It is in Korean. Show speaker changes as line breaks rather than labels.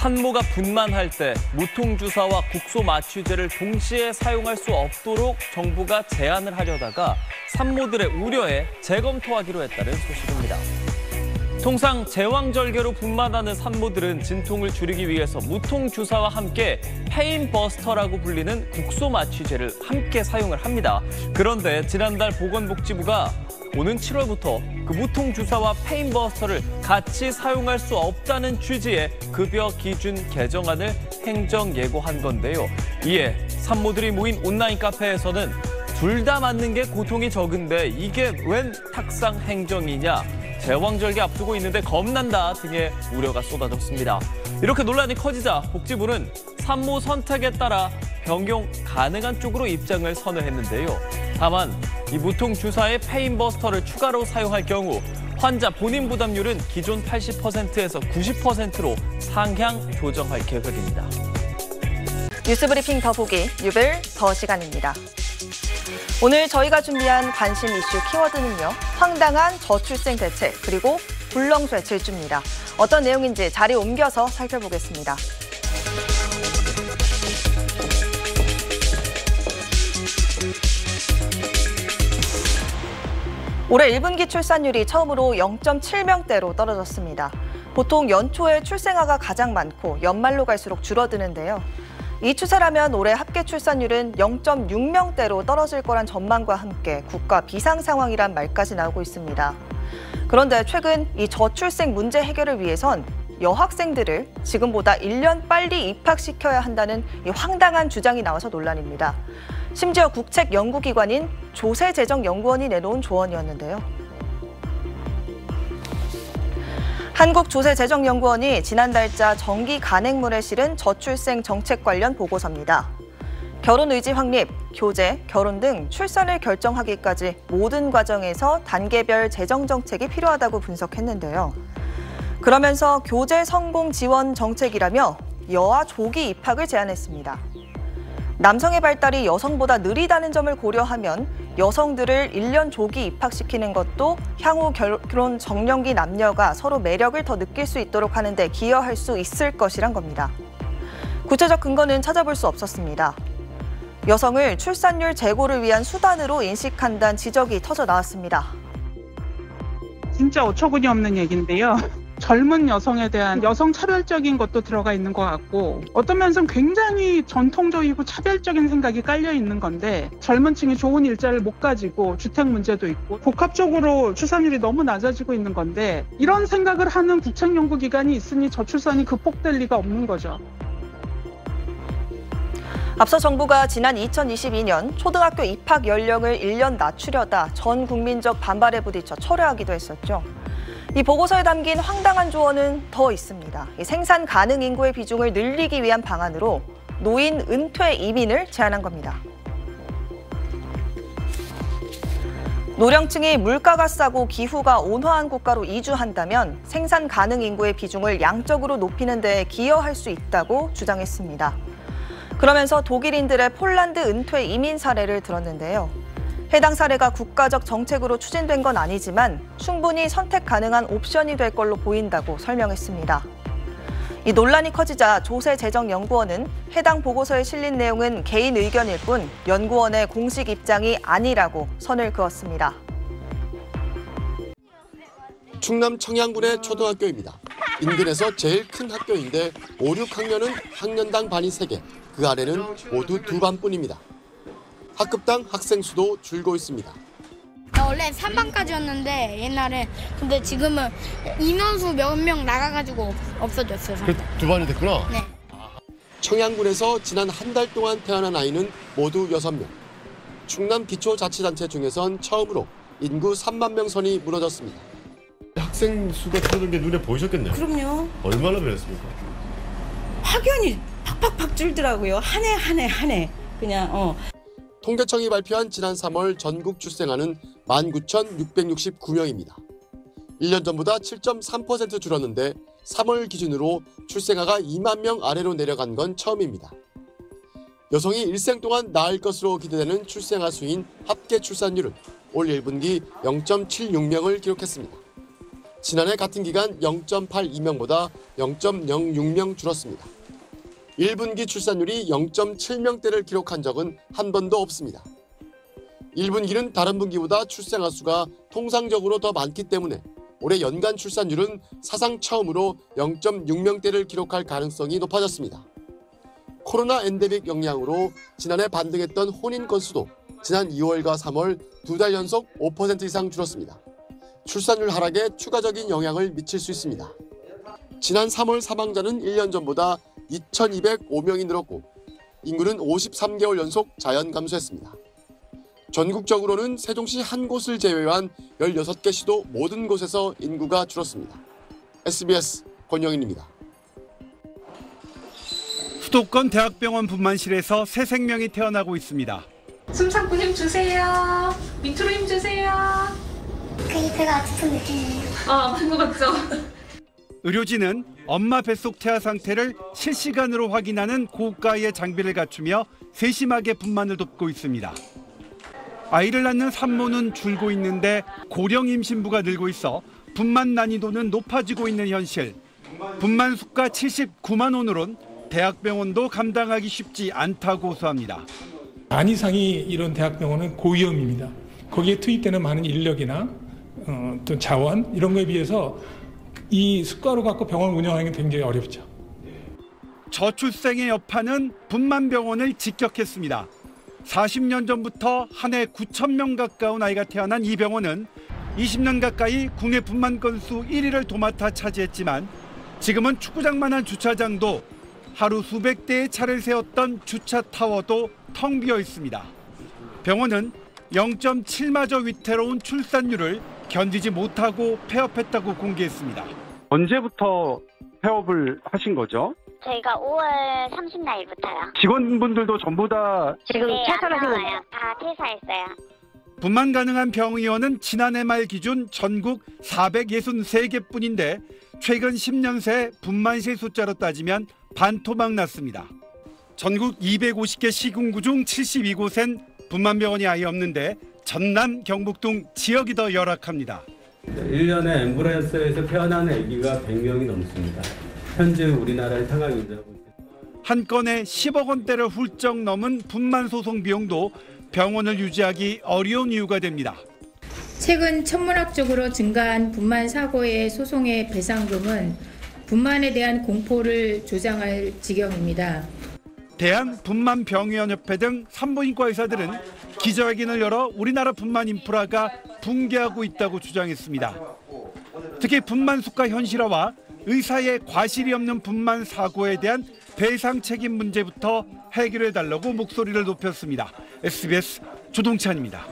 산모가 분만할 때 무통주사와 국소 마취제를 동시에 사용할 수 없도록 정부가 제한을 하려다가 산모들의 우려에 재검토하기로 했다는 소식입니다. 통상 제왕절개로 분만하는 산모들은 진통을 줄이기 위해서 무통주사와 함께 페인버스터라고 불리는 국소 마취제를 함께 사용을 합니다. 그런데 지난달 보건복지부가 오는 7월부터 그 무통주사와 페인버스터를 같이 사용할 수 없다는 취지의 급여 기준 개정안을 행정 예고한 건데요. 이에 산모들이 모인 온라인 카페에서는 둘 다 맞는 게 고통이 적은데 이게 웬 탁상 행정이냐, 제왕절개 앞두고 있는데 겁난다 등의 우려가 쏟아졌습니다. 이렇게 논란이 커지자 복지부는 산모 선택에 따라 변경 가능한 쪽으로 입장을 선회했는데요. 다만 이 무통주사의 페인버스터를 추가로 사용할 경우 환자 본인 부담률은 기존 80%에서 90%로 상향 조정할 계획입니다.
뉴스브리핑 더 보기, 뉴벨 더 시간입니다. 오늘 저희가 준비한 관심 이슈 키워드는요. 황당한 저출생 대책, 그리고 불렁쇠 질주입니다. 어떤 내용인지 자리 옮겨서 살펴보겠습니다. 올해 1분기 출산율이 처음으로 0.7명대로 떨어졌습니다. 보통 연초에 출생아가 가장 많고 연말로 갈수록 줄어드는데요. 이 추세라면 올해 합계 출산율은 0.6명대로 떨어질 거란 전망과 함께 국가 비상 상황이란 말까지 나오고 있습니다. 그런데 최근 이 저출생 문제 해결을 위해선 여학생들을 지금보다 1년 빨리 입학시켜야 한다는 이 황당한 주장이 나와서 논란입니다. 심지어 국책연구기관인 조세재정연구원이 내놓은 조언이었는데요. 한국조세재정연구원이 지난달자 정기 간행물에 실은 저출생 정책 관련 보고서입니다. 결혼 의지 확립, 교제, 결혼 등 출산을 결정하기까지 모든 과정에서 단계별 재정 정책이 필요하다고 분석했는데요. 그러면서 교제 성공 지원 정책이라며 여아 조기 입학을 제안했습니다. 남성의 발달이 여성보다 느리다는 점을 고려하면 여성들을 1년 조기 입학시키는 것도 향후 결혼 적령기 남녀가 서로 매력을 더 느낄 수 있도록 하는 데 기여할 수 있을 것이란 겁니다. 구체적 근거는 찾아볼 수 없었습니다. 여성을 출산율 제고를 위한 수단으로 인식한다는 지적이 터져 나왔습니다.
진짜 어처구니 없는 얘기인데요. 젊은 여성에 대한 여성 차별적인 것도 들어가 있는 것 같고, 어떤 면에서는 굉장히 전통적이고 차별적인 생각이 깔려 있는 건데, 젊은 층이 좋은 일자리를 못 가지고 주택 문제도 있고 복합적으로 출산율이 너무 낮아지고 있는 건데, 이런 생각을 하는 국책연구기관이 있으니 저출산이 극복될 리가 없는 거죠.
앞서 정부가 지난 2022년 초등학교 입학 연령을 1년 낮추려다 전 국민적 반발에 부딪혀 철회하기도 했었죠. 이 보고서에 담긴 황당한 조언은 더 있습니다. 생산 가능 인구의 비중을 늘리기 위한 방안으로 노인 은퇴 이민을 제안한 겁니다. 노령층이 물가가 싸고 기후가 온화한 국가로 이주한다면 생산 가능 인구의 비중을 양적으로 높이는 데 기여할 수 있다고 주장했습니다. 그러면서 독일인들의 폴란드 은퇴 이민 사례를 들었는데요. 해당 사례가 국가적 정책으로 추진된 건 아니지만 충분히 선택 가능한 옵션이 될 걸로 보인다고 설명했습니다. 이 논란이 커지자 조세재정연구원은 해당 보고서에 실린 내용은 개인 의견일 뿐 연구원의 공식 입장이 아니라고 선을 그었습니다.
충남 청양군의 초등학교입니다. 인근에서 제일 큰 학교인데 5, 6학년은 학년당 반이 3개, 그 아래는 모두 2반뿐입니다. 학급당 학생 수도 줄고 있습니다.
원래 3반까지였는데 옛날에, 근데 지금은 인원수 몇 명 나가가지고 없어졌어요.
2반이 됐구나?
네.
청양군에서 지난 한 달 동안 태어난 아이는 모두 6명. 충남 기초자치단체 중에선 처음으로 인구 3만 명 선이 무너졌습니다.
학생 수가 줄어든 게 눈에 보이셨겠네요.
그럼요.
얼마나 변했습니까?
확연히 팍팍팍 줄더라고요. 한 해 그냥
통계청이 발표한 지난 3월 전국 출생아는 19,669명입니다. 1년 전보다 7.3% 줄었는데 3월 기준으로 출생아가 2만 명 아래로 내려간 건 처음입니다. 여성이 일생 동안 낳을 것으로 기대되는 출생아 수인 합계 출산율은 올 1분기 0.76명을 기록했습니다. 지난해 같은 기간 0.82명보다 0.06명 줄었습니다. 1분기 출산율이 0.7명대를 기록한 적은 한 번도 없습니다. 1분기는 다른 분기보다 출생아 수가 통상적으로 더 많기 때문에 올해 연간 출산율은 사상 처음으로 0.6명대를 기록할 가능성이 높아졌습니다. 코로나 엔데믹 영향으로 지난해 반등했던 혼인 건수도 지난 2월과 3월 2달 연속 5% 이상 줄었습니다. 출산율 하락에 추가적인 영향을 미칠 수 있습니다. 지난 3월 사망자는 1년 전보다 2,205명이 늘었고 인구는 53개월 연속 자연 감소했습니다. 전국적으로는 세종시 한 곳을 제외한 16개 시도 모든 곳에서 인구가 줄었습니다. SBS 권영인입니다.
수도권 대학병원 분만실에서 새 생명이 태어나고 있습니다.
숨 참고 힘 주세요. 밑으로 힘 주세요.
괜히 배가 아픈 느낌이에요.
아픈 거 같죠?
의료진은 엄마 뱃속 태아 상태를 실시간으로 확인하는 고가의 장비를 갖추며 세심하게 분만을 돕고 있습니다. 아이를 낳는 산모는 줄고 있는데 고령 임신부가 늘고 있어 분만 난이도는 높아지고 있는 현실. 분만 수가 79만 원으론 대학병원도 감당하기 쉽지 않다고 고소합니다.
반 이상이 이런 대학병원은 고위험입니다. 거기에 투입되는 많은 인력이나 또 자원 이런 거에 비해서 이 수가로 갖고 병원 운영하는 게 굉장히 어렵죠.
저출생의 여파는 분만병원을 직격했습니다. 40년 전부터 한 해 9천 명 가까운 아이가 태어난 이 병원은 20년 가까이 국내 분만 건수 1위를 도맡아 차지했지만 지금은 축구장만한 주차장도 하루 수백 대의 차를 세웠던 주차 타워도 텅 비어 있습니다. 병원은 0.7마저 위태로운 출산율을 견디지 못하고 폐업했다고 공개했습니다.
언제부터 폐업을 하신 거죠?
저희가 5월 30날부터요.
직원분들도 전부 다
지금 퇴사하시고 다 퇴사했어요.
분만 가능한 병의원은 지난해 말 기준 전국 463개뿐인데 최근 10년 새 분만실 숫자로 따지면 반토막 났습니다. 전국 250개 시군구 중 72곳엔 분만병원이 아예 없는데 전남, 경북 등 지역이 더 열악합니다.
1년에 앰뷸런스에서 태어나는 아기가 100명이 넘습니다. 현재 우리나라의 상황입니다.
한 건에 10억 원대를 훌쩍 넘은 분만 소송 비용도 병원을 유지하기 어려운 이유가 됩니다.
최근 천문학적으로 증가한 분만 사고의 소송의 배상금은 분만에 대한 공포를 조장할 지경입니다.
대한분만병의원협회 등 산부인과 의사들은 기자회견을 열어 우리나라 분만 인프라가 붕괴하고 있다고 주장했습니다. 특히 분만 수가 현실화와 의사의 과실이 없는 분만 사고에 대한 배상 책임 문제부터 해결해달라고 목소리를 높였습니다. SBS 조동찬입니다.